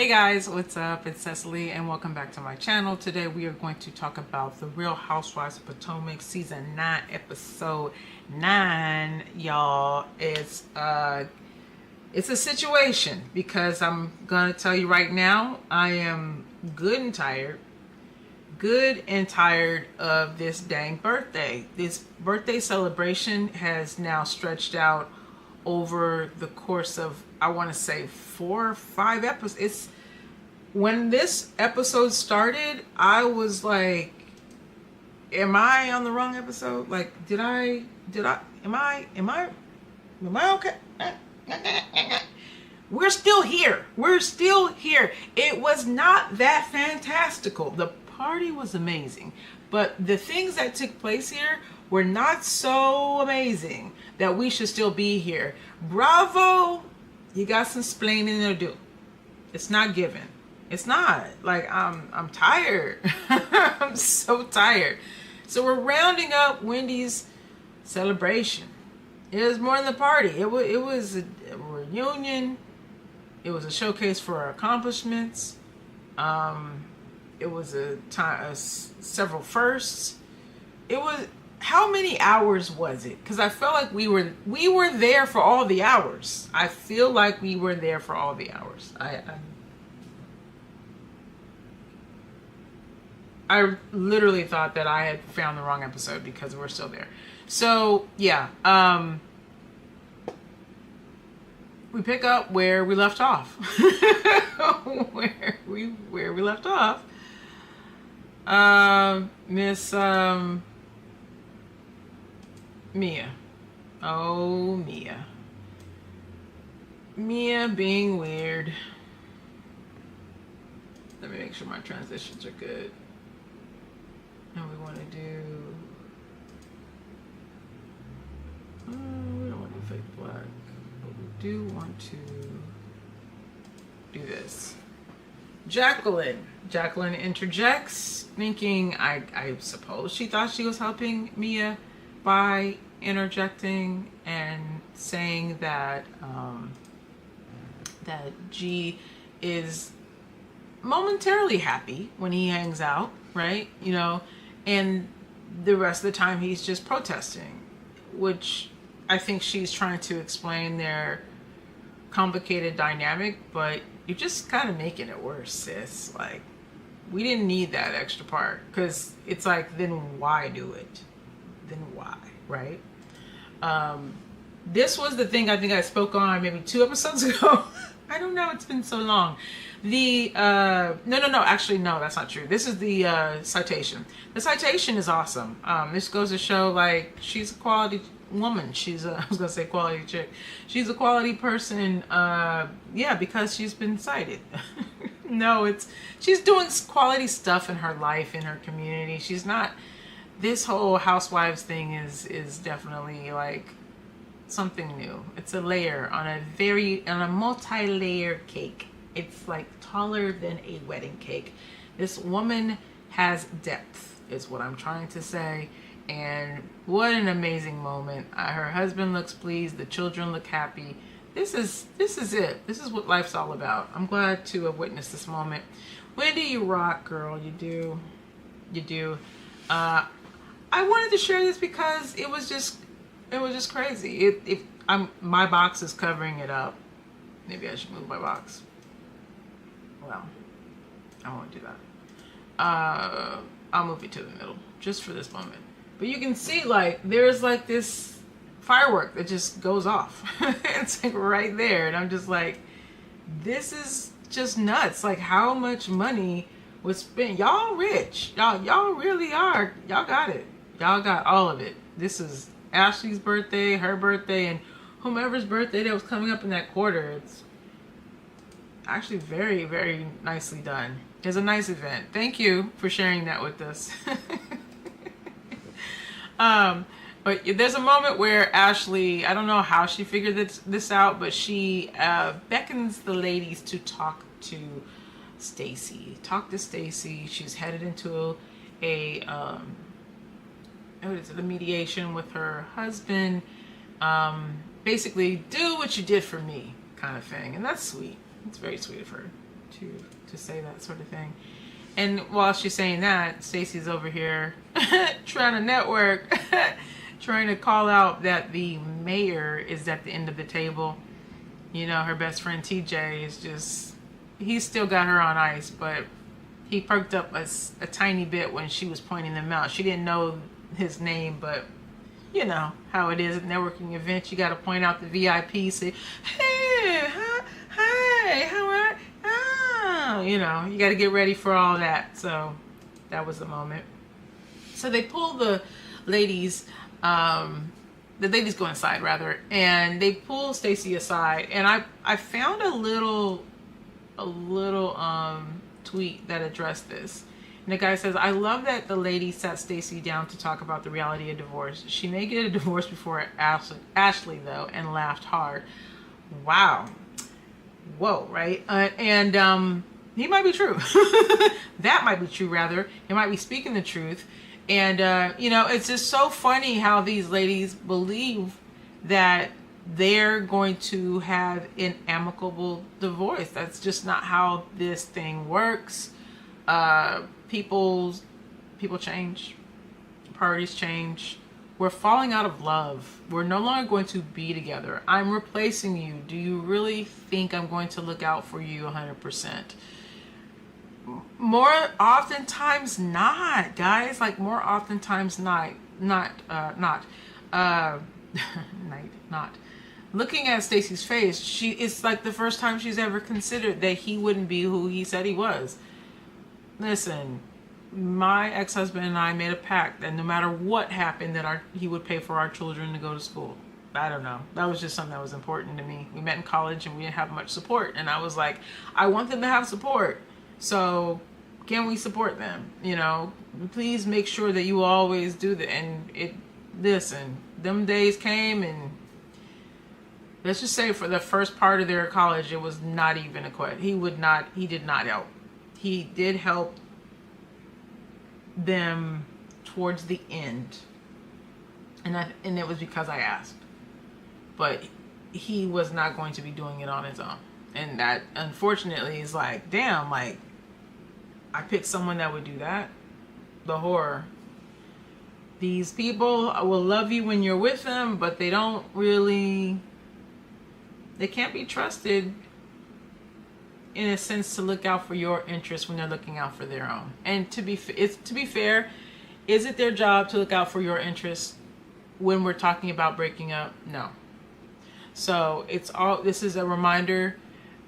Hey guys, what's up? It's Cecily and welcome back to my channel. Today we are going to talk about The Real Housewives of Potomac season 9 episode 9. Y'all, it's a situation because I'm going to tell you right now, I am good and tired of this dang birthday. This birthday celebration has now stretched out over the course of, I want to say, 4 or 5 episodes. When this episode started, I was like, am I on the wrong episode? Like, am I okay? We're still here. It was not that fantastical. The party was amazing, but the things that took place here were not so amazing that we should still be here. Bravo, you got some splaining to do. It's not given. It's not. Like, I'm tired. I'm so tired. So we're rounding up Wendy's celebration. It was more than the party. It was a reunion. It was a showcase for our accomplishments. It was several firsts. It was, how many hours was it? Because I felt like we were there for all the hours. I feel like we were there for all the hours. I literally thought that I had found the wrong episode because we're still there. So yeah, we pick up where we left off. where we left off. Miss Mia. Oh, Mia. Mia being weird. Let me make sure my transitions are good. And we want to do... we don't want to do fake black. But we do want to do this. Jacqueline interjects, thinking, I suppose she thought she was helping Mia by interjecting and saying that that G is momentarily happy when he hangs out, right? You know, and the rest of the time he's just protesting, which I think she's trying to explain their complicated dynamic, but you're just kind of making it worse, sis. Like, we didn't need that extra part, because it's like, then why do it? Then why, right? This was the thing I think I spoke on maybe 2 episodes ago. I don't know, it's been so long. The actually no, that's not true. This is the citation. The citation is awesome. This goes to show, like, she's a quality woman. She's I was gonna say quality chick. She's a quality person. Yeah, because she's been cited. No, she's doing quality stuff in her life, in her community. She's not. This whole Housewives thing is definitely like something new. It's a layer on a multi-layer cake. It's like taller than a wedding cake. This woman has depth, is what I'm trying to say. And what an amazing moment. Her husband looks pleased. The children look happy. This is it. This is what life's all about. I'm glad to have witnessed this moment. Wendy, you rock, girl. You do. You do. I wanted to share this because it was just crazy. My box is covering it up. Maybe I should move my box. Well, I won't do that. I'll move it to the middle just for this moment. But you can see, like, there's like this firework that just goes off. It's like right there. And I'm just like, this is just nuts. Like, how much money was spent? Y'all rich. Y'all really are. Y'all got it. Y'all got all of it. This is Ashley's birthday, her birthday, and whomever's birthday that was coming up in that quarter. It's actually very, very nicely done. It's a nice event. Thank you for sharing that with us. But there's a moment where Ashley, I don't know how she figured this out, but she beckons the ladies to talk to Stacey. She's headed into a the mediation with her husband. Basically, do what you did for me, kind of thing. And that's sweet. It's very sweet of her. to say that sort of thing. And while she's saying that, Stacey's over here trying to network, trying to call out that the mayor is at the end of the table. You know, her best friend TJ is just, he's still got her on ice, but he perked up a tiny bit when she was pointing them out. She didn't know his name, but you know how it is at networking events. You got to point out the VIP, say, hey, hi, how are you? Oh, you know, you got to get ready for all that. So that was the moment. So they pull the ladies go inside rather, and they pull Stacey aside. And I found a little tweet that addressed this. And the guy says, I love that the lady sat Stacey down to talk about the reality of divorce. She may get a divorce before Ashley though, and laughed hard. Wow. Whoa, right? And he might be true. That might be true, rather. He might be speaking the truth. And, you know, it's just so funny how these ladies believe that they're going to have an amicable divorce. That's just not how this thing works. People change. Priorities change. We're falling out of love. We're no longer going to be together. I'm replacing you. Do you really think I'm going to look out for you 100%? More oftentimes not, guys. Like more oftentimes not. Looking at Stacey's face, it's like the first time she's ever considered that he wouldn't be who he said he was. Listen, my ex-husband and I made a pact that no matter what happened, that he would pay for our children to go to school. I don't know. That was just something that was important to me. We met in college and we didn't have much support. And I was like, I want them to have support. So can we support them? You know, please make sure that you always do that. And listen, them days came, and let's just say for the first part of their college, it was not even a question. He did not help. He did help them towards the end. And it was because I asked. But he was not going to be doing it on his own. And that, unfortunately, is like, damn, like, I picked someone that would do that. The horror. These people will love you when you're with them, but they can't be trusted in a sense to look out for your interests when they're looking out for their own. And to be fair, is it their job to look out for your interests when we're talking about breaking up? No. So this is a reminder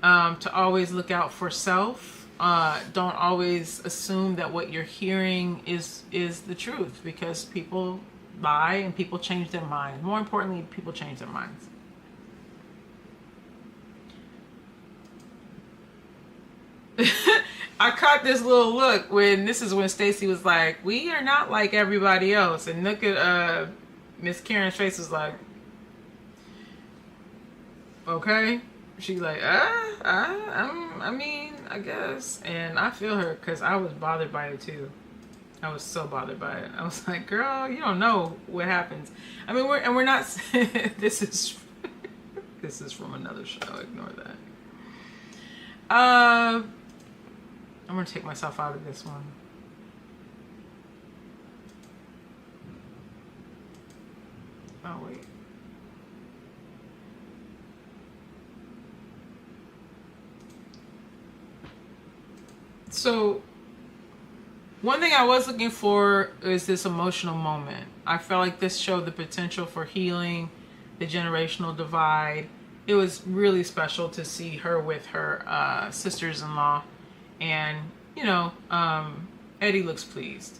to always look out for self. Don't always assume that what you're hearing is the truth, because people lie and people change their minds. More importantly, people change their minds. I caught this little look when Stacey was like, we are not like everybody else. And look at Miss Karen's face was like, okay. She's like, I mean, I guess. And I feel her, because I was bothered by it too. I was so bothered by it. I was like, girl, you don't know what happens. I mean, we're not, this is from another show. Ignore that. I'm going to take myself out of this one. Oh, wait. So, one thing I was looking for is this emotional moment. I felt like this showed the potential for healing the generational divide. It was really special to see her with her sisters-in-law. And, you know, Eddie looks pleased.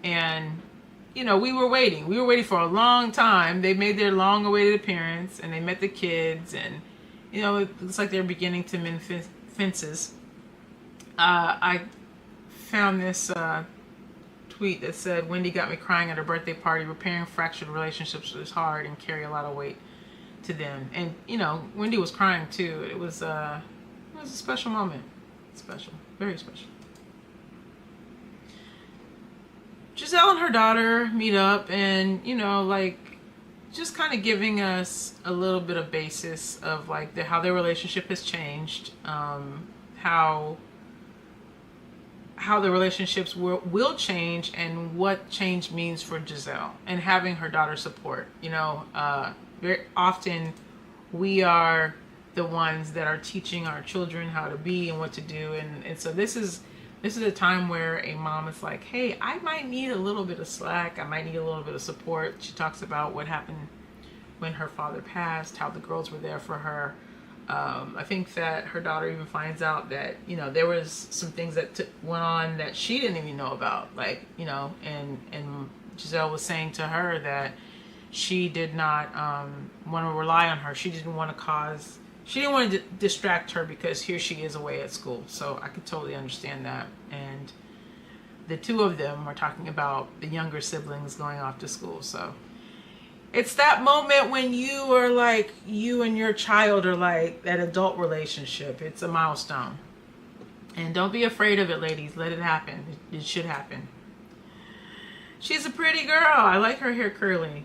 And, you know, we were waiting. We were waiting for a long time. They made their long-awaited appearance, and they met the kids. And, you know, it looks like they're beginning to mend fences. I found this tweet that said, Wendy got me crying at her birthday party. Repairing fractured relationships is hard and carry a lot of weight to them. And, you know, Wendy was crying too. It was a special moment. Special. Very special. Gizelle and her daughter meet up, and, you know, like, just kind of giving us a little bit of basis of, like, how their relationship has changed. how the relationships will change and what change means for Gizelle and having her daughter support. You know, very often we are the ones that are teaching our children how to be and what to do. And so this is a time where a mom is like, hey, I might need a little bit of slack. I might need a little bit of support. She talks about what happened when her father passed, how the girls were there for her. I think that her daughter even finds out that, you know, there was some things that went on that she didn't even know about. Like, you know, and Gizelle was saying to her that she did not want to rely on her. She didn't want to distract her because here she is away at school. So I could totally understand that. And the two of them are talking about the younger siblings going off to school. So it's that moment when you are like, you and your child are like that adult relationship. It's a milestone. And don't be afraid of it, ladies. Let it happen. It should happen. She's a pretty girl. I like her hair curly.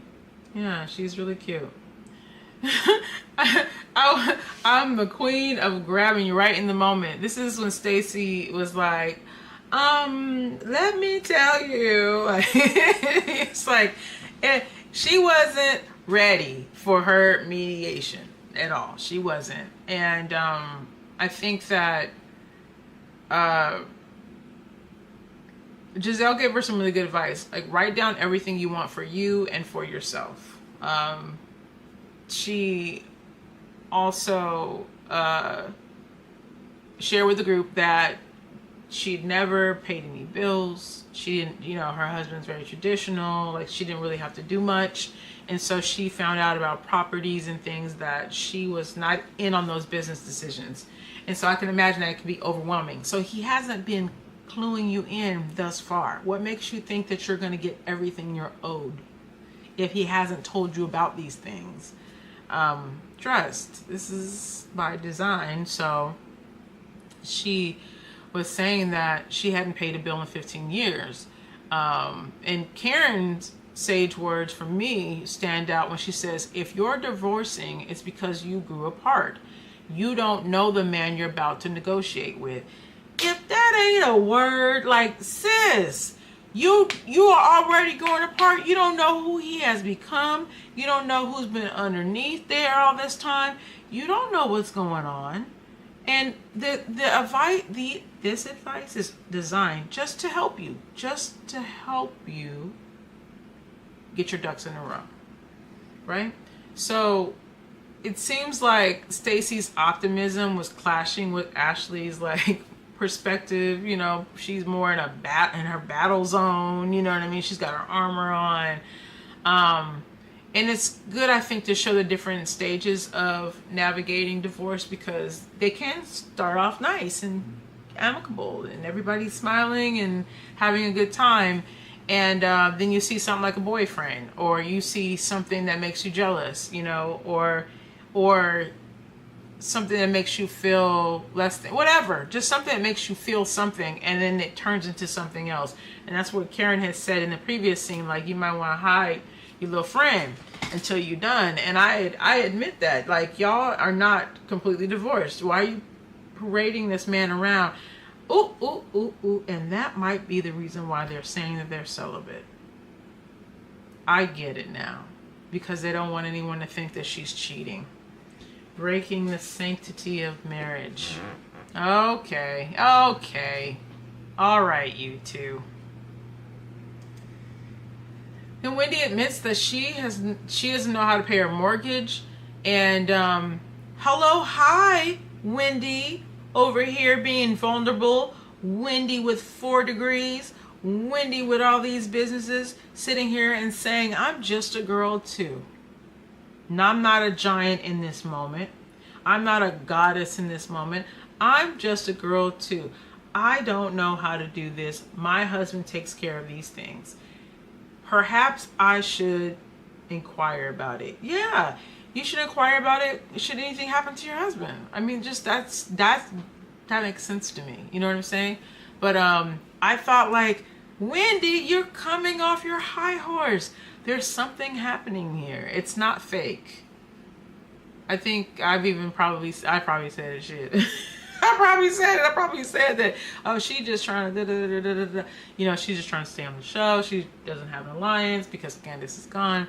Yeah, she's really cute. I'm the queen of grabbing you right in the moment. This is when Stacey was like, let me tell you. It's like, she wasn't ready for her mediation at all. She wasn't. And I think that Gizelle gave her some really good advice. Like, write down everything you want for you and for yourself. She also shared with the group that she'd never paid any bills. She didn't, you know, her husband's very traditional. Like, she didn't really have to do much. And so she found out about properties and things that she was not in on those business decisions. And so I can imagine that it could be overwhelming. So he hasn't been cluing you in thus far. What makes you think that you're going to get everything you're owed if he hasn't told you about these things? Trust. This is by design. So she was saying that she hadn't paid a bill in 15 years. And Karen's sage words for me stand out when she says, if you're divorcing, it's because you grew apart. You don't know the man you're about to negotiate with. If that ain't a word, like, sis, you are already going apart. You don't know who he has become. You don't know who's been underneath there all this time. You don't know what's going on. And this advice is designed just to help you get your ducks in a row, right? So it seems like Stacey's optimism was clashing with Ashley's like perspective. You know, she's more in her battle zone. You know what I mean? She's got her armor on. And it's good, I think, to show the different stages of navigating divorce, because they can start off nice and amicable and everybody's smiling and having a good time. And then you see something like a boyfriend, or you see something that makes you jealous, you know, or something that makes you feel less than, whatever, just something that makes you feel something, and then it turns into something else. And that's what Karen has said in the previous scene, like, you might want to hide your little friend until you're done. And I admit that, like, y'all are not completely divorced. Why are you parading this man around? Ooh, and that might be the reason why they're saying that they're celibate. I get it now, because they don't want anyone to think that she's cheating. Breaking the sanctity of marriage. Okay. All right, you two. And Wendy admits that she doesn't know how to pay her mortgage. And hi, Wendy, over here being vulnerable. Wendy with 4 degrees. Wendy with all these businesses, sitting here and saying, I'm just a girl too. And I'm not a giant in this moment. I'm not a goddess in this moment. I'm just a girl too. I don't know how to do this. My husband takes care of these things. Perhaps I should inquire about it. Yeah, you should inquire about it. Should anything happen to your husband? I mean, just that makes sense to me. You know what I'm saying? But I thought, like, Wendy, you're coming off your high horse. There's something happening here. It's not fake. I think I probably said shit. I probably said it. I probably said that, oh, she just trying to, she's just trying to stay on the show. She doesn't have an alliance because Candace is gone.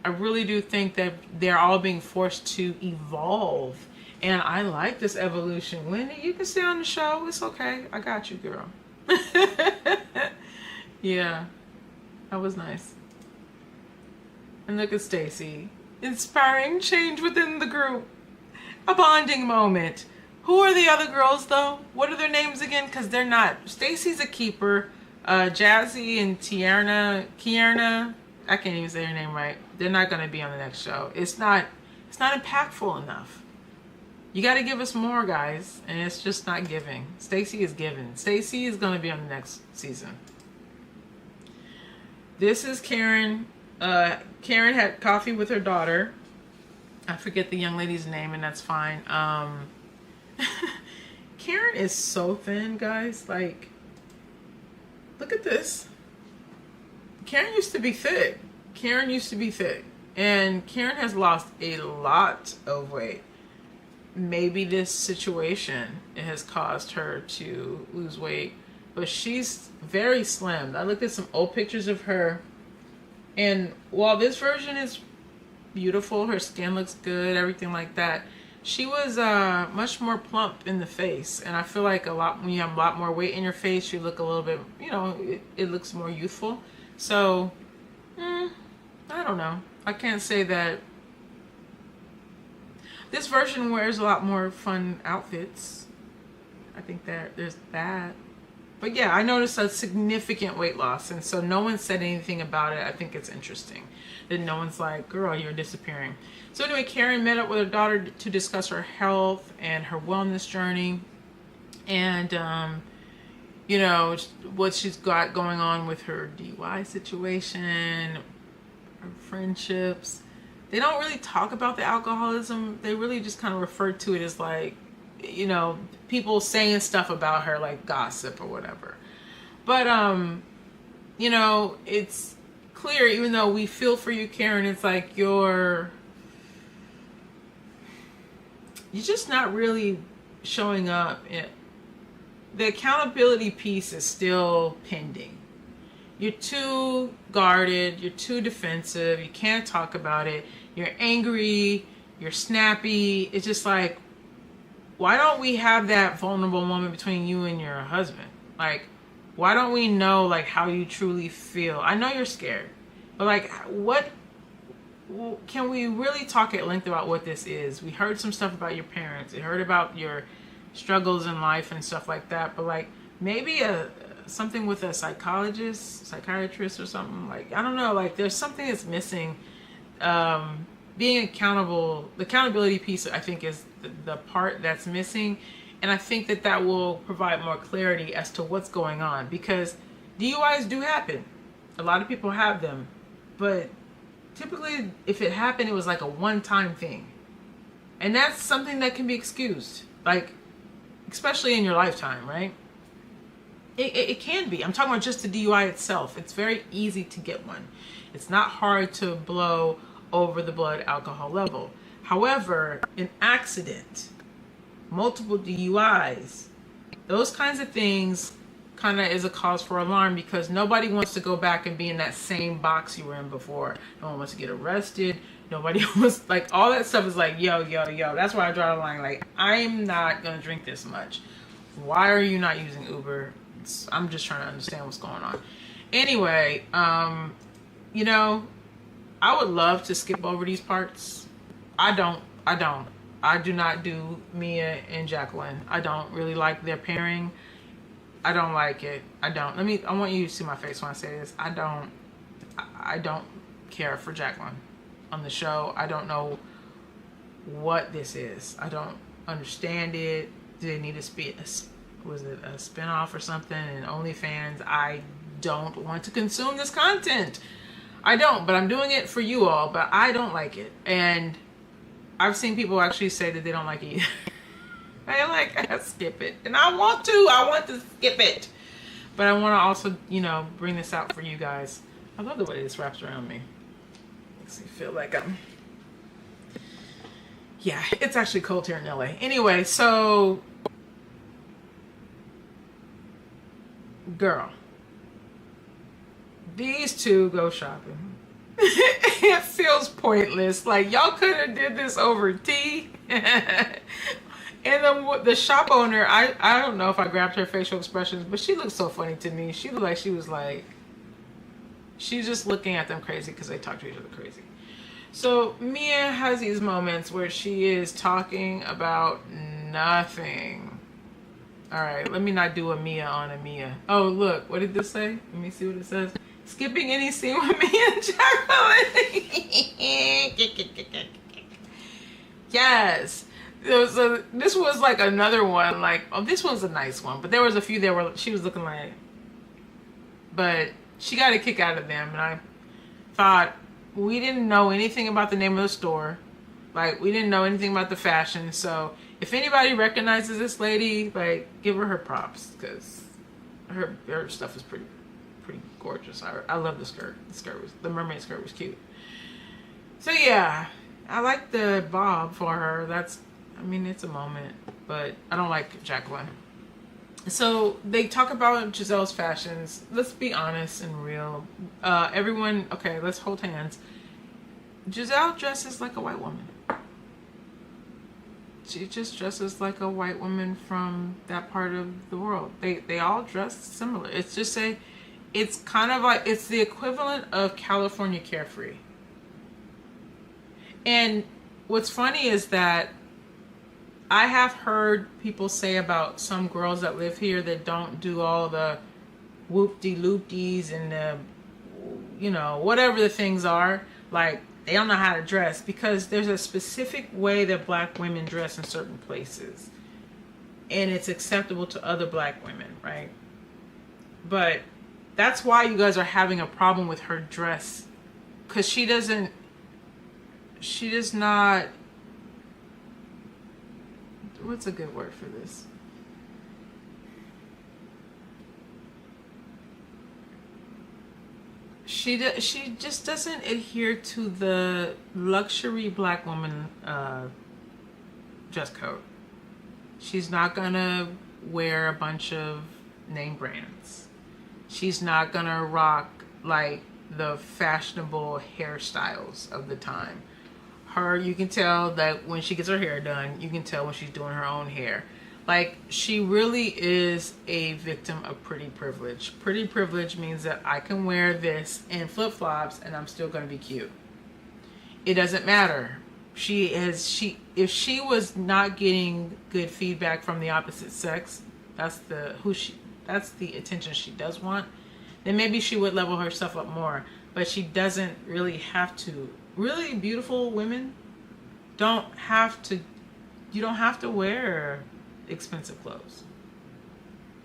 I really do think that they're all being forced to evolve. And I like this evolution. Wendy, you can stay on the show. It's okay. I got you, girl. Yeah, that was nice. And look at Stacey. Inspiring change within the group. A bonding moment. Who are the other girls, though? What are their names again? Because they're not. Stacey's a keeper. Jazzy and Keiarna. I can't even say her name right. They're not going to be on the next show. It's not impactful enough. You got to give us more, guys. And it's just not giving. Stacey is giving. Stacey is going to be on the next season. This is Karen. Karen had coffee with her daughter. I forget the young lady's name, and that's fine. Karen is so thin, guys. Like, look at this. Karen used to be thick. And Karen has lost a lot of weight. Maybe this situation has caused her to lose weight, but she's very slim. I looked at some old pictures of her, and while this version is beautiful, her skin looks good, everything like that, she was much more plump in the face. And I feel like when you have a lot more weight in your face, you look a little bit, it looks more youthful. So I don't know. I can't say that. This version wears a lot more fun outfits. I think there's that. But yeah, I noticed a significant weight loss, and so no one said anything about it. I think it's interesting that no one's like, girl, you're disappearing. So anyway, Karen met up with her daughter to discuss her health and her wellness journey, and what she's got going on with her DUI situation, her friendships. They don't really talk about the alcoholism. They really just kind of refer to it as like, people saying stuff about her, like gossip or whatever. But, it's clear, even though we feel for you, Karen, it's like you're just not really showing up. The accountability piece is still pending. You're too guarded, you're too defensive, you can't talk about it, you're angry, you're snappy. It's just like, why don't we have that vulnerable moment between you and your husband? Like, why don't we know like how you truly feel? I know you're scared, but like, what can we really talk at length about what this is? We heard some stuff about your parents, we heard about your struggles in life and stuff like that, but like maybe something with a psychiatrist or something. Like, I don't know, like there's something that's missing. Being accountable, the accountability piece, I think, is the part that's missing. And I think that will provide more clarity as to what's going on, because DUIs do happen. A lot of people have them, but typically if it happened, it was like a one-time thing. And that's something that can be excused, like, especially in your lifetime, right? It can be. I'm talking about just the DUI itself. It's very easy to get one. It's not hard to blow over the blood alcohol level. However, an accident, multiple DUIs, those kinds of things kind of is a cause for alarm, because nobody wants to go back and be in that same box you were in before. No one wants to get arrested. Nobody wants, like, all that stuff is like, yo. That's why I draw the line. Like, I'm not going to drink this much. Why are you not using Uber? I'm just trying to understand what's going on. Anyway, I would love to skip over these parts. I do not do Mia and Jacqueline. I don't really like their pairing. I don't like it. I want you to see my face when I say this. I don't care for Jacqueline on the show. I don't know what this is. I don't understand it. Do they need to was it a spinoff or something, and OnlyFans? I don't want to consume this content. I don't, but I'm doing it for you all, but I don't like it. And I've seen people actually say that they don't like it either. I skip it. And I want to skip it. But I want to also, bring this out for you guys. I love the way this wraps around me. Makes me feel like yeah, it's actually cold here in LA. Anyway, so girl, these two go shopping. It feels pointless. Like, y'all could have did this over tea. And the shop owner, I don't know if I grabbed her facial expressions, but she looked so funny to me. She looked like she was like, she's just looking at them crazy because they talk to each other crazy. So Mia has these moments where she is talking about nothing. All right, let me not do a Mia on a Mia. Oh, look, what did this say? Let me see what it says. Skipping any scene with me and Jacqueline. Yes. This was like another one. Like, oh, this one's a nice one. But there was a few there where she was looking like, but she got a kick out of them. And I thought, we didn't know anything about the name of the store. Like, we didn't know anything about the fashion. So if anybody recognizes this lady, like, give her props, because her stuff is pretty gorgeous. I love the skirt. The mermaid skirt was cute. So yeah, I like the bob for her. I mean, it's a moment, but I don't like Jacqueline. So they talk about Gizelle's fashions. Let's be honest and real. Everyone, okay, let's hold hands. Gizelle dresses like a white woman. She just dresses like a white woman from that part of the world. They all dress similar. It's kind of like, it's the equivalent of California carefree. And what's funny is that I have heard people say about some girls that live here that don't do all the whoop-de-loop-dees and the, you know, whatever the things are. Like, they don't know how to dress because there's a specific way that black women dress in certain places. And it's acceptable to other black women, right? But that's why you guys are having a problem with her dress. Because she does not, what's a good word for this? She just doesn't adhere to the luxury black woman dress code. She's not gonna wear a bunch of name brands. She's not gonna rock like the fashionable hairstyles of the time. You can tell that when she gets her hair done, you can tell when she's doing her own hair. Like, she really is a victim of pretty privilege. Pretty privilege means that I can wear this and flip-flops and I'm still gonna be cute. It doesn't matter. If she was not getting good feedback from the opposite sex, that's the attention she does want, then maybe she would level herself up more. But she doesn't really have to. Really beautiful women you don't have to wear expensive clothes.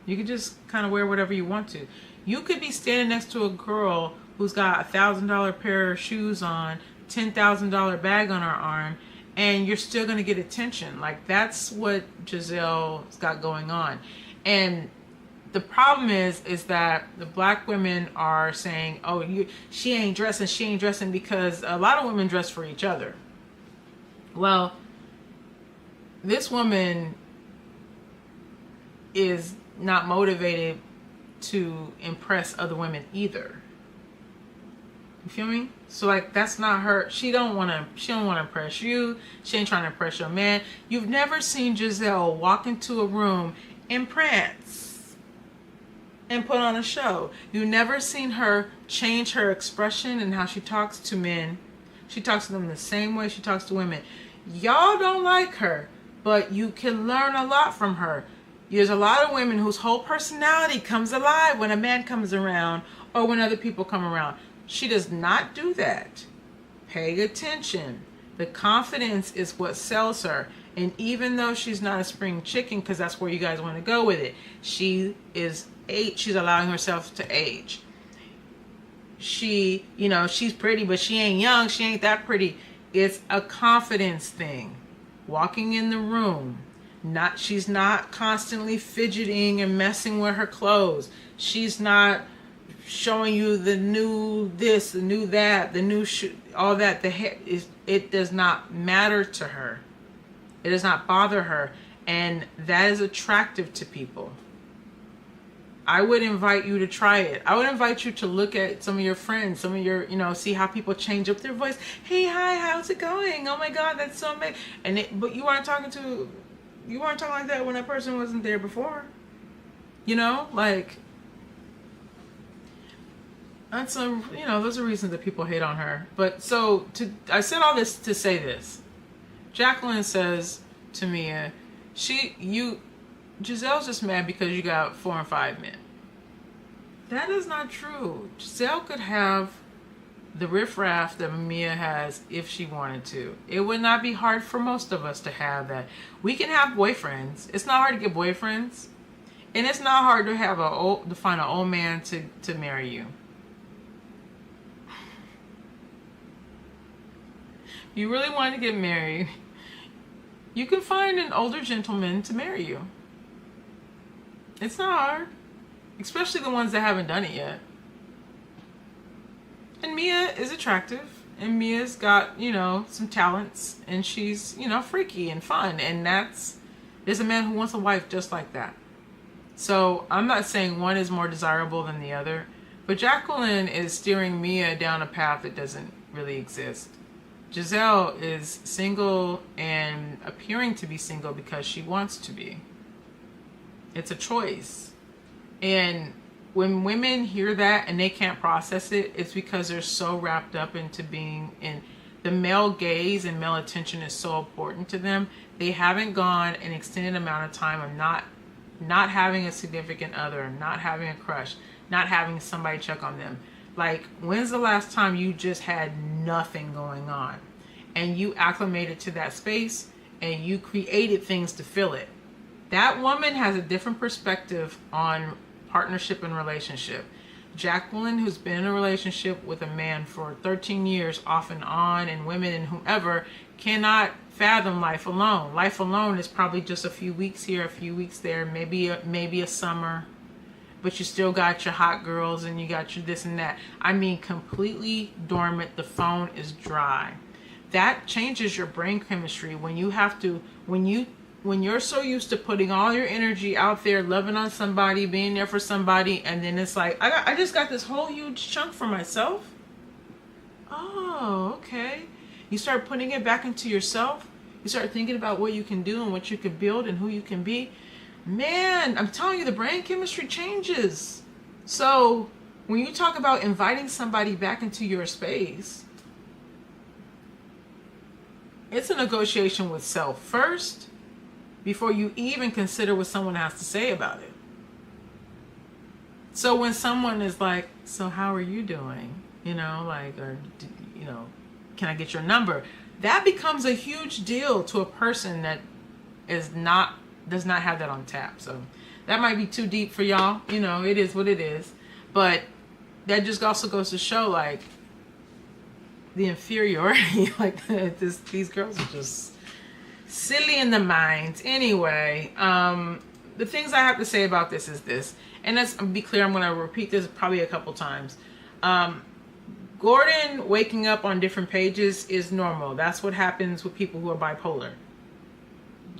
You can just kind of wear whatever you want to. You could be standing next to a girl who's got $1,000 pair of shoes on, $10,000 bag on her arm, and you're still going to get attention. Like, that's what Gizelle's got going on. And the problem is that the black women are saying, oh, she ain't dressing because a lot of women dress for each other. Well, this woman is not motivated to impress other women either. You feel me? So, like, that's not her. She don't want to impress you. She ain't trying to impress your man. You've never seen Gizelle walk into a room and prance and put on a show. You've never seen her change her expression and how she talks to men. She talks to them the same way she talks to women. Y'all don't like her, but you can learn a lot from her. There's a lot of women whose whole personality comes alive when a man comes around or when other people come around. She does not do that. Pay attention. The confidence is what sells her. And even though she's not a spring chicken, because that's where you guys want to go with it, she's allowing herself to age. She's pretty, but she ain't young. She ain't that pretty. It's a confidence thing. Walking in the room. She's not constantly fidgeting and messing with her clothes. She's not showing you the new this, the new that, the new all that. It does not matter to her. It does not bother her, and that is attractive to people. I would invite you to try it. I would invite you to look at some of your friends, some of your, see how people change up their voice. Hey, hi, how's it going? Oh my God, that's so amazing. But you weren't talking like that when that person wasn't there before. Like, that's those are reasons that people hate on her. But I said all this to say this. Jacqueline says to Mia, Gizelle's just mad because you got 4 and 5 men. That is not true. Gizelle could have the riffraff that Mia has if she wanted to. It would not be hard for most of us to have that. We can have boyfriends. It's not hard to get boyfriends. And it's not hard to find an old man to marry you. If you really want to get married, you can find an older gentleman to marry you. It's not hard. Especially the ones that haven't done it yet. And Mia is attractive. And Mia's got, some talents. And she's, freaky and fun. And there's a man who wants a wife just like that. So I'm not saying one is more desirable than the other. But Jacqueline is steering Mia down a path that doesn't really exist. Gizelle is single and appearing to be single because she wants to be. It's a choice. And when women hear that and they can't process it, it's because they're so wrapped up into being in the male gaze, and male attention is so important to them. They haven't gone an extended amount of time of not having a significant other, not having a crush, not having somebody check on them. Like, when's the last time you just had nothing going on and you acclimated to that space and you created things to fill it? That woman has a different perspective on partnership and relationship. Jacqueline, who's been in a relationship with a man for 13 years off and on, and women and whomever, cannot fathom life alone. Life alone is probably just a few weeks here, a few weeks there, maybe a summer, but you still got your hot girls and you got your this and that. I mean, completely dormant. The phone is dry. That changes your brain chemistry when you're so used to putting all your energy out there, loving on somebody, being there for somebody, and then it's like, I just got this whole huge chunk for myself. Oh, okay. You start putting it back into yourself. You start thinking about what you can do and what you can build and who you can be. Man, I'm telling you, the brain chemistry changes. So when you talk about inviting somebody back into your space, it's a negotiation with self first, before you even consider what someone has to say about it. So when someone is like, so how are you doing? Can I get your number? That becomes a huge deal to a person that does not have that on tap. So that might be too deep for y'all. It is what it is. But that just also goes to show, like, the inferiority. Like, these girls are just silly in the mind. Anyway, the things I have to say about this is this, and let's be clear, I'm going to repeat this probably a couple times. Gordon waking up on different pages is normal. That's what happens with people who are bipolar.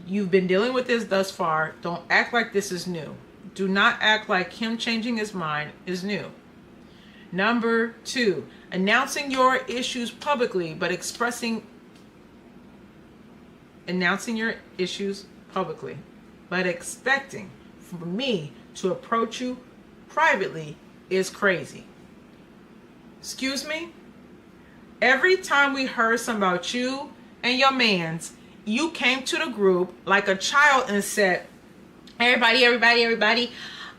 You've been dealing with this thus far. Don't act like this is new. Do not act like him changing his mind is new. Number 2, announcing your issues publicly, but announcing your issues publicly, but expecting for me to approach you privately is crazy. Excuse me? Every time we heard something about you and your mans, you came to the group like a child and said, everybody, I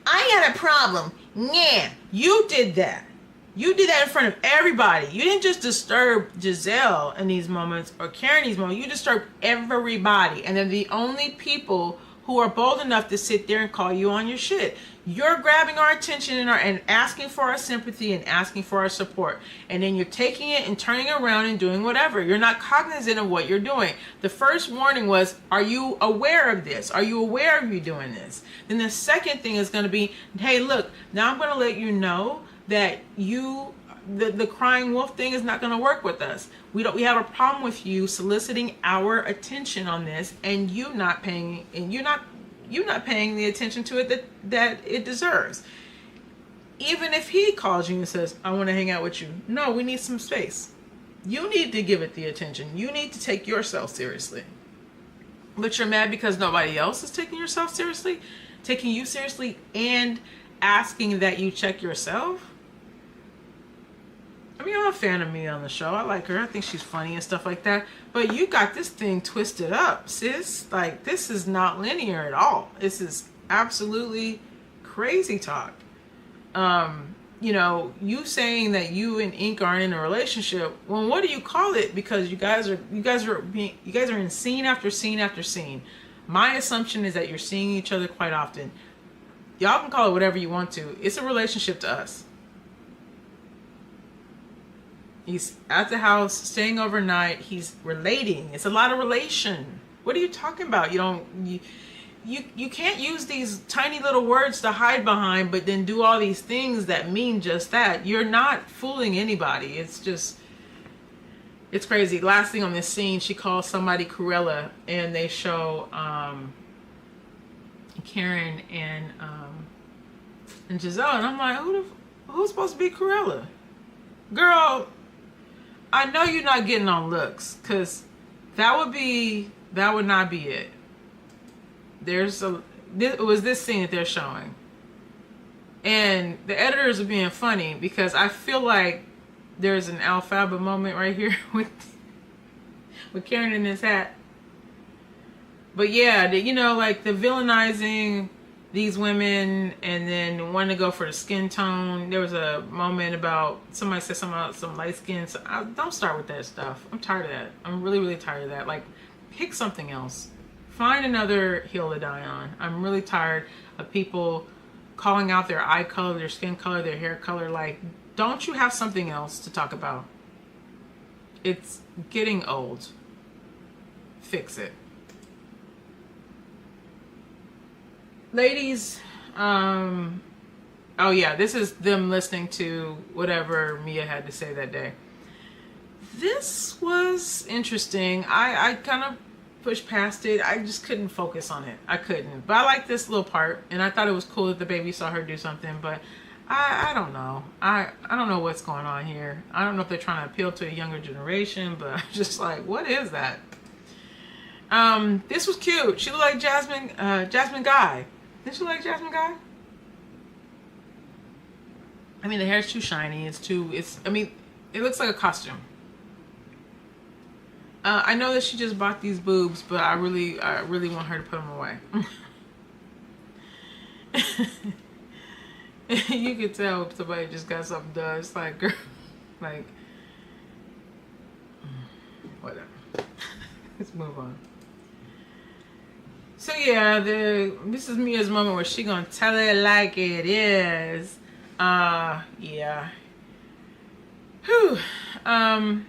got a problem. Yeah, you did that. You did that in front of everybody. You didn't just disturb Gizelle in these moments or Keiarna in these moments. You disturbed everybody. And they're the only people who are bold enough to sit there and call you on your shit. You're grabbing our attention and asking for our sympathy and asking for our support. And then you're taking it and turning it around and doing whatever. You're not cognizant of what you're doing. The first warning was, are you aware of this? Are you aware of you doing this? Then the second thing is going to be, hey, look, now I'm going to let you know that the crying wolf thing is not going to work with us. We have a problem with you soliciting our attention on this, and you not paying, and you're not you're not paying the attention to it that it deserves. Even if he calls you and says, I want to hang out with you. No, we need some space. You need to give it the attention. You need to take yourself seriously. But you're mad because nobody else is taking you seriously and asking that you check yourself. I mean, I'm a fan of Mia on the show. I like her. I think she's funny and stuff like that. But you got this thing twisted up, sis. Like, this is not linear at all. This is absolutely crazy talk. You know, you saying that you and Ink aren't in a relationship. Well, what do you call it? Because you guys are in scene after scene after scene. My assumption is that you're seeing each other quite often. Y'all can call it whatever you want to. It's a relationship to us. He's at the house, staying overnight. He's relating. It's a lot of relation. What are you talking about? You can't use these tiny little words to hide behind, but then do all these things that mean just that. You're not fooling anybody. It's crazy. Last thing on this scene, she calls somebody Cruella, and they show Karen and Gizelle, and I'm like, who's supposed to be Cruella? Girl, I know you're not getting on looks, because that would not be it. It was this scene that they're showing. And the editors are being funny because I feel like there's an Alfaba moment right here with Karen in his hat. But yeah, like the villainizing these women and then wanting to go for the skin tone. There was a moment about somebody said something about some light skin. So don't start with that stuff. I'm tired of that. I'm really, really tired of that. Like, pick something else. Find another hill to die on. I'm really tired of people calling out their eye color, their skin color, their hair color. Like, don't you have something else to talk about? It's getting old. Fix it. Ladies, oh yeah, this is them listening to whatever Mia had to say that day. This was interesting. I kind of pushed past it. I just couldn't focus on it. I couldn't. But I like this little part, and I thought it was cool that the baby saw her do something, but I don't know. I don't know what's going on here. I don't know if they're trying to appeal to a younger generation, but I'm just like, what is that? This was cute. She looked like Jasmine Guy. Did she look like Jasmine Guy? I mean, the hair's too shiny. I mean, it looks like a costume. I know that she just bought these boobs, but I really want her to put them away. You could tell somebody just got something done. It's like, girl, like, whatever. Let's move on. So yeah, this is Mia's moment where she gonna tell it like it is. Yeah. Whew.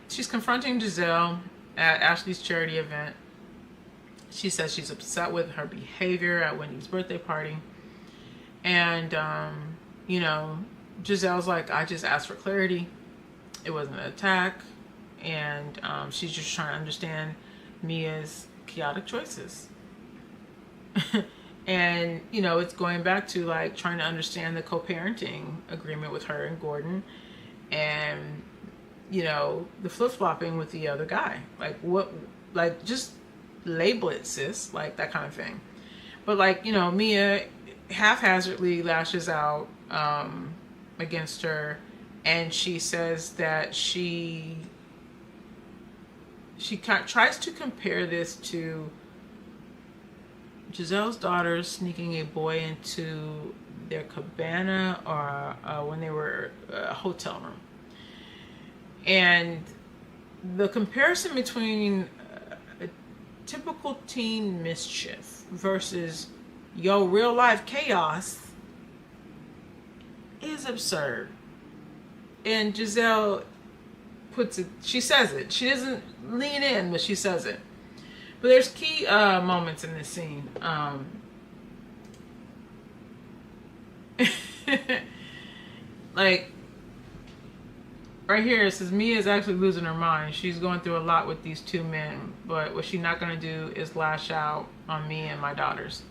She's confronting Gizelle at Ashley's charity event. She says she's upset with her behavior at Wendy's birthday party. And, Giselle's like, I just asked for clarity. It wasn't an attack. And she's just trying to understand Mia's chaotic choices. And, it's going back to, like, trying to understand the co-parenting agreement with her and Gordon. And the flip-flopping with the other guy. Like, just label it, sis. Like, that kind of thing. But, like, Mia haphazardly lashes out against her. And she says that she tries to compare this to Giselle's daughters sneaking a boy into their cabana or when they were a hotel room. And the comparison between a typical teen mischief versus real life chaos is absurd. And Gizelle puts it, she says it. She doesn't lean in, but she says it. But there's key moments in this scene. Like, right here, it says Mia is actually losing her mind. She's going through a lot with these two men, but what she's not going to do is lash out on me and my daughters.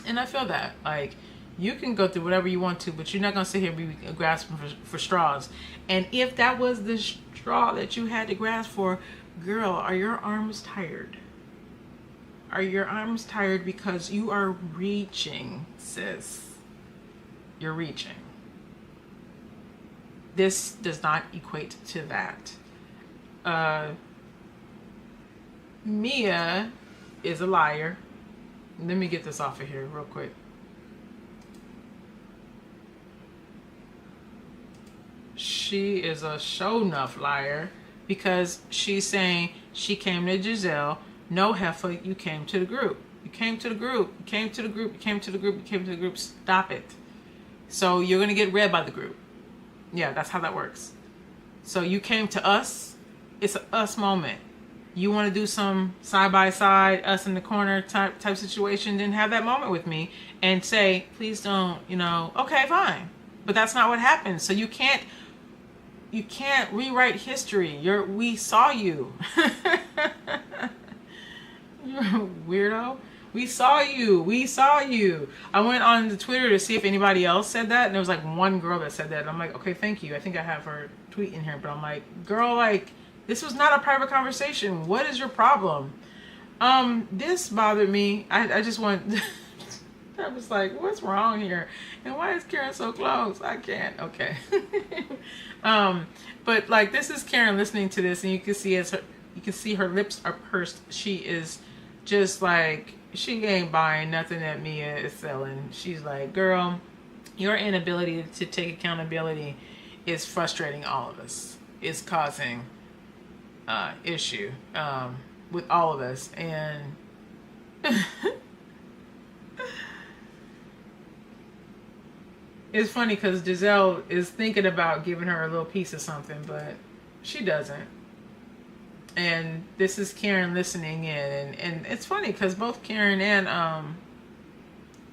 And I feel that, like, you can go through whatever you want to, but you're not going to sit here and be grasping for straws. And if that was the straw that you had to grasp for, girl, are your arms tired? Are your arms tired because you are reaching, sis? You're reaching. This does not equate to that. Mia is a liar. Let me get this off of here real quick. She is a show enough liar because she's saying she came to Gizelle. No, heifer, you came to the group. You came to the group. You came to the group. You came to the group. You came to the group. Stop it. So you're going to get read by the group. Yeah, that's how that works. So you came to us. It's an us moment. You want to do some side by side, us in the corner type situation, then have that moment with me and say, please don't, okay, fine. But that's not what happened. So you can't rewrite history. We saw you. You're a weirdo. We saw you. I went on the Twitter to see if anybody else said that, and there was like one girl that said that. And I'm like, okay, thank you. I think I have her tweet in here, but I'm like, girl, like, this was not a private conversation. What is your problem? This bothered me. I just want. I was like, what's wrong here? And why is Karen so close? I can't. Okay. But like, this is Karen listening to this, and you can see her lips are pursed. She is just like, she ain't buying nothing that Mia is selling. She's like, girl, your inability to take accountability is frustrating all of us. It's causing issue with all of us. And it's funny because Gizelle is thinking about giving her a little piece of something, but she doesn't. And this is Karen listening in, and it's funny because both Karen and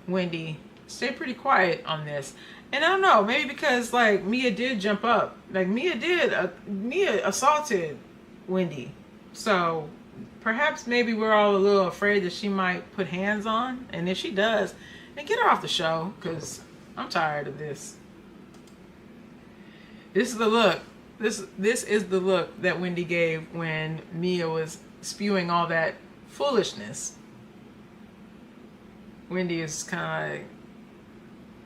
Wendy stay pretty quiet on this. And I don't know, maybe because like Mia did jump up, like Mia assaulted Wendy, so perhaps maybe we're all a little afraid that she might put hands on, and if she does, then get her off the show because I'm tired of this. This is the look. This is the look that Wendy gave when Mia was spewing all that foolishness. Wendy is kind of like,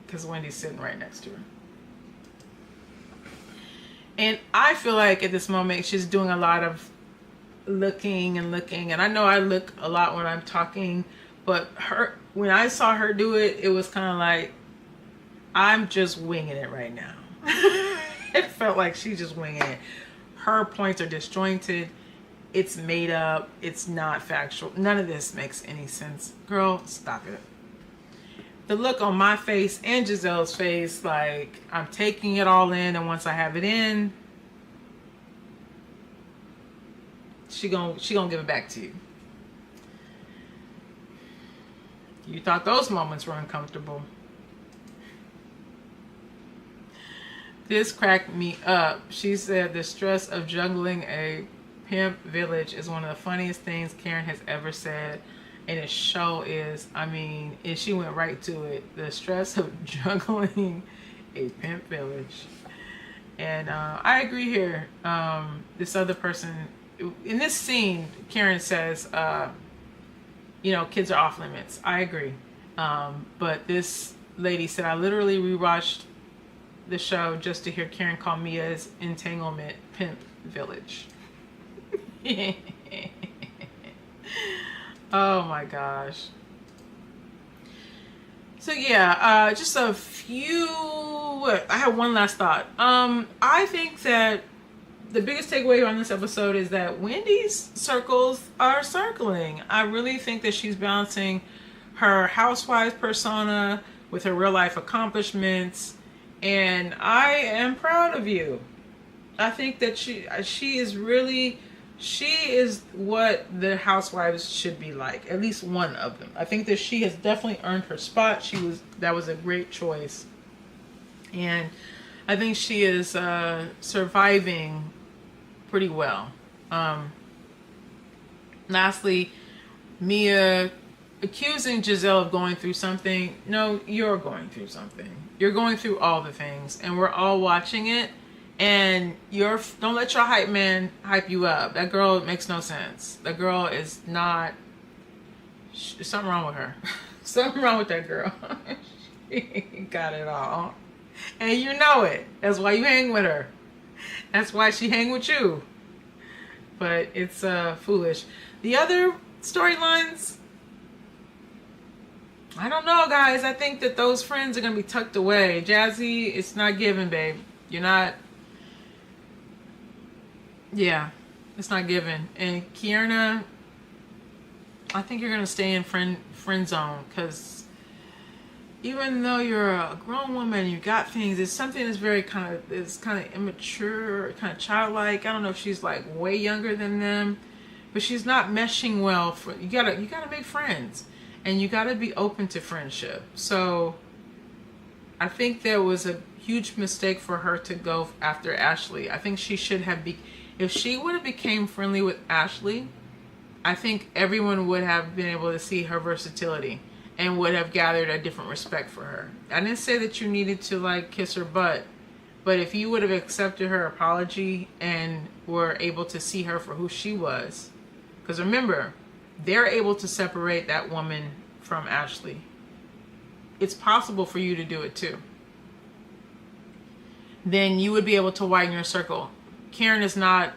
because Wendy's sitting right next to her. And I feel like at this moment she's doing a lot of looking. And I know I look a lot when I'm talking, but when I saw her do it, it was kind of like, I'm just winging it right now. It felt like she's just winging it. Her points are disjointed. It's made up. It's not factual. None of this makes any sense. Girl, stop it. The look on my face and Gizelle's face, like, I'm taking it all in, and once I have it in, she gonna give it back to you. You thought those moments were uncomfortable. This cracked me up. She said the stress of juggling a pimp village is one of the funniest things Karen has ever said. And it show is, I mean, and she went right to it. The stress of juggling a pimp village. And I agree here. This other person, in this scene, Karen says, kids are off limits. I agree. But this lady said, I literally rewatched the show just to hear Karen call Mia's entanglement pimp village. Oh my gosh. So yeah, just a few, I have one last thought. I think that the biggest takeaway on this episode is that Wendy's circles are circling. I really think that she's balancing her Housewives persona with her real life accomplishments. And I am proud of you. I think that she is what the Housewives should be like. At least one of them. I think that she has definitely earned her spot. That was a great choice. And I think she is surviving pretty well. Lastly, Mia accusing Gizelle of going through something. No, you're going through something. You're going through all the things, and we're all watching it. And don't let your hype man hype you up. That girl makes no sense. That girl is not. There's something wrong with her. Something wrong with that girl. She got it all, and you know it. That's why you hang with her. That's why she hang with you. But it's foolish. The other storylines, I don't know, guys. I think that those friends are gonna be tucked away. Jazzy, it's not giving, babe. You're not. Yeah, it's not given. And Keiarna, I think you're gonna stay in friend zone, because even though you're a grown woman, you got things. It's something that's very kind of immature, kind of childlike. I don't know if she's like way younger than them, but she's not meshing well. You gotta make friends, and you gotta be open to friendship. So I think there was a huge mistake for her to go after Ashley. I think she should have if she would have became friendly with Ashley, I think everyone would have been able to see her versatility and would have gathered a different respect for her. I didn't say that you needed to like kiss her butt, but if you would have accepted her apology and were able to see her for who she was, because remember, they're able to separate that woman from Ashley. It's possible for you to do it too. Then you would be able to widen your circle. Karen is not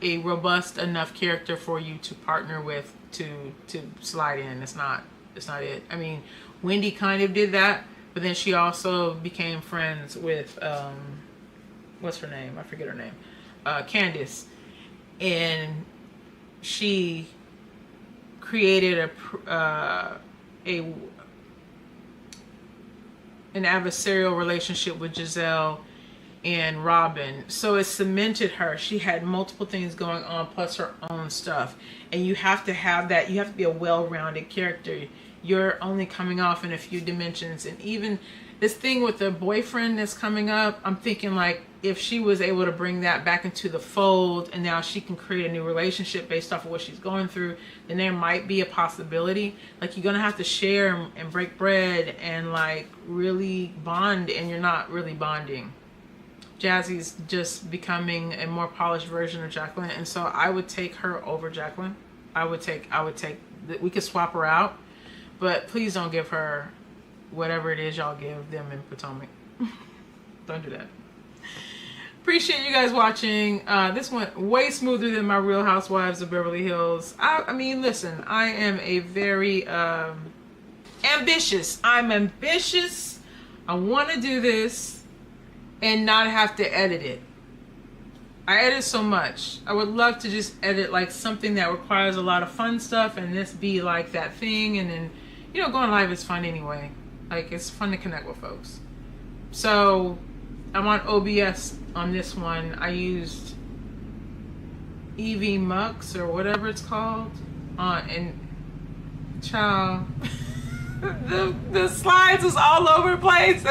a robust enough character for you to partner with to slide in. It's not it. I mean, Wendy kind of did that, but then she also became friends with what's her name? I forget her name. Candace, and she created an adversarial relationship with Gizelle and Robin. So it cemented her. She had multiple things going on plus her own stuff. And you have to have that. You have to be a well-rounded character. You're only coming off in a few dimensions. And even this thing with the boyfriend that's coming up, I'm thinking like if she was able to bring that back into the fold and now she can create a new relationship based off of what she's going through, then there might be a possibility. Like you're going to have to share and break bread and like really bond, and you're not really bonding. Jazzy's just becoming a more polished version of Jacqueline, and so I would take her over Jacqueline. I would take we could swap her out, but please don't give her whatever it is y'all give them in Potomac. Don't do that. Appreciate you guys watching. This went way smoother than my Real Housewives of Beverly Hills. I mean, listen, I am a very ambitious. I'm ambitious. I want to do this and not have to edit it. I edit so much. I would love to just edit like something that requires a lot of fun stuff and this be like that thing. And then, you know, going live is fun anyway. Like it's fun to connect with folks. So I'm on OBS on this one. I used EV Mux or whatever it's called. And child, the slides was all over the place.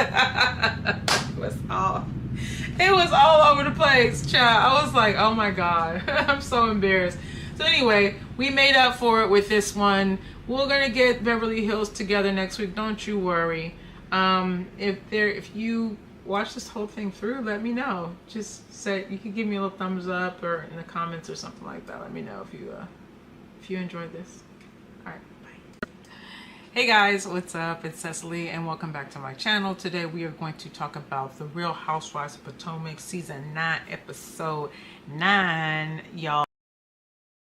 It was all over the place, child. I was like, oh my God, I'm so embarrassed. So anyway, we made up for it with this one. We're gonna get Beverly Hills together next week. Don't you worry. If you watch this whole thing through, let me know. Just say, you can give me a little thumbs up or in the comments or something like that. Let me know if you enjoyed this. All right. Hey guys, what's up? It's Cecily and welcome back to my channel. Today we are going to talk about The Real Housewives of Potomac Season 9, Episode 9, y'all.